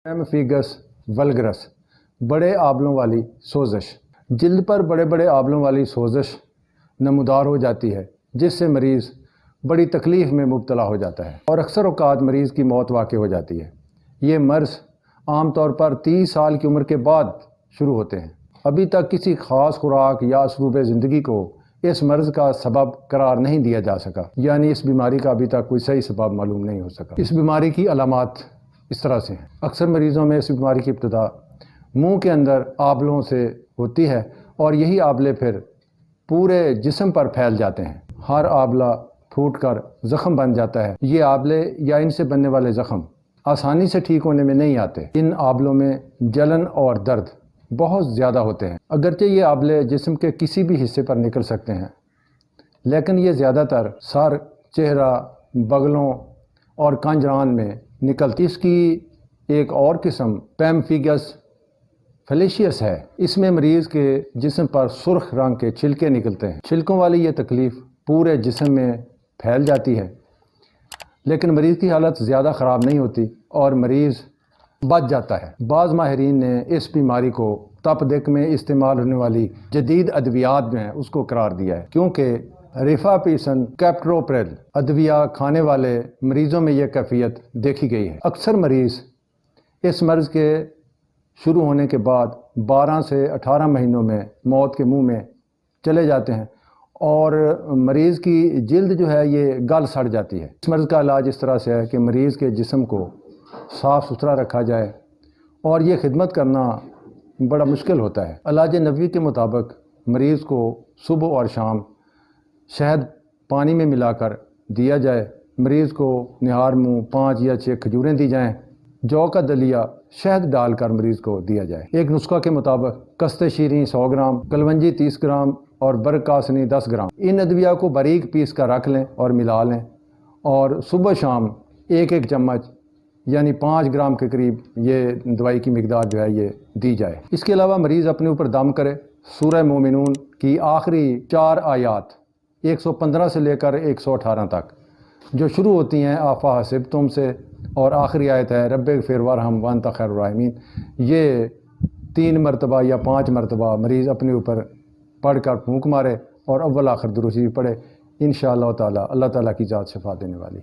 ایمفیگس ولگرس بڑے آبلوں والی سوزش، جلد پر بڑے بڑے آبلوں والی سوزش نمودار ہو جاتی ہے، جس سے مریض بڑی تکلیف میں مبتلا ہو جاتا ہے اور اکثر اوقات مریض کی موت واقع ہو جاتی ہے۔ یہ مرض عام طور پر 30 سال کی عمر کے بعد شروع ہوتے ہیں۔ ابھی تک کسی خاص خوراک یا اسلوب زندگی کو اس مرض کا سبب قرار نہیں دیا جا سکا، یعنی اس بیماری کا ابھی تک کوئی صحیح سبب معلوم نہیں ہو سکا۔ اس بیماری کی علامات اس طرح سے ہیں۔ اکثر مریضوں میں اس بیماری کی ابتدا منہ کے اندر آبلوں سے ہوتی ہے اور یہی آبلے پھر پورے جسم پر پھیل جاتے ہیں۔ ہر آبلہ پھوٹ کر زخم بن جاتا ہے۔ یہ آبلے یا ان سے بننے والے زخم آسانی سے ٹھیک ہونے میں نہیں آتے۔ ان آبلوں میں جلن اور درد بہت زیادہ ہوتے ہیں۔ اگرچہ یہ آبلے جسم کے کسی بھی حصے پر نکل سکتے ہیں، لیکن یہ زیادہ تر سر، چہرہ، بغلوں اور کانجران میں نکلتی۔ اس کی ایک اور قسم پیمفیگس فلیشیس ہے۔ اس میں مریض کے جسم پر سرخ رنگ کے چھلکے نکلتے ہیں۔ چھلکوں والی یہ تکلیف پورے جسم میں پھیل جاتی ہے، لیکن مریض کی حالت زیادہ خراب نہیں ہوتی اور مریض بچ جاتا ہے۔ بعض ماہرین نے اس بیماری کو تپ دق میں استعمال ہونے والی جدید ادویات جو ہیں اس کو قرار دیا ہے، کیونکہ ریفاپیسن کیپٹوپریل ادویہ کھانے والے مریضوں میں یہ کیفیت دیکھی گئی ہے۔ اکثر مریض اس مرض کے شروع ہونے کے بعد 12 سے 18 مہینوں میں موت کے منہ میں چلے جاتے ہیں اور مریض کی جلد جو ہے یہ گل سڑ جاتی ہے۔ اس مرض کا علاج اس طرح سے ہے کہ مریض کے جسم کو صاف ستھرا رکھا جائے اور یہ خدمت کرنا بڑا مشکل ہوتا ہے۔ علاج نبوی کے مطابق مریض کو صبح اور شام شہد پانی میں ملا کر دیا جائے۔ مریض کو نہار منہ 5 یا 6 کھجوریں دی جائیں۔ جو کا دلیہ شہد ڈال کر مریض کو دیا جائے۔ ایک نسخہ کے مطابق قسط شیریں 100 گرام، کلونجی 30 گرام اور برکاسنی 10 گرام، ان ادویہ کو باریک پیس کر رکھ لیں اور ملا لیں اور صبح شام ایک چمچ یعنی 5 گرام کے قریب یہ دوائی کی مقدار جو ہے یہ دی جائے۔ اس کے علاوہ مریض اپنے اوپر دم کرے۔ سورہ مومنون کی آخری 4 آیات 115 سے لے کر 118 تک جو شروع ہوتی ہیں آفا حسبتم سے اور آخری آیت ہے رب اغفر وارحم وانت خیر الراحمین، یہ 3 مرتبہ یا 5 مرتبہ مریض اپنے اوپر پڑھ کر پھونک مارے اور اول آخر درود شریف پڑھے۔ انشاءاللہ تعالی اللہ تعالیٰ کی ذات شفا دینے والی۔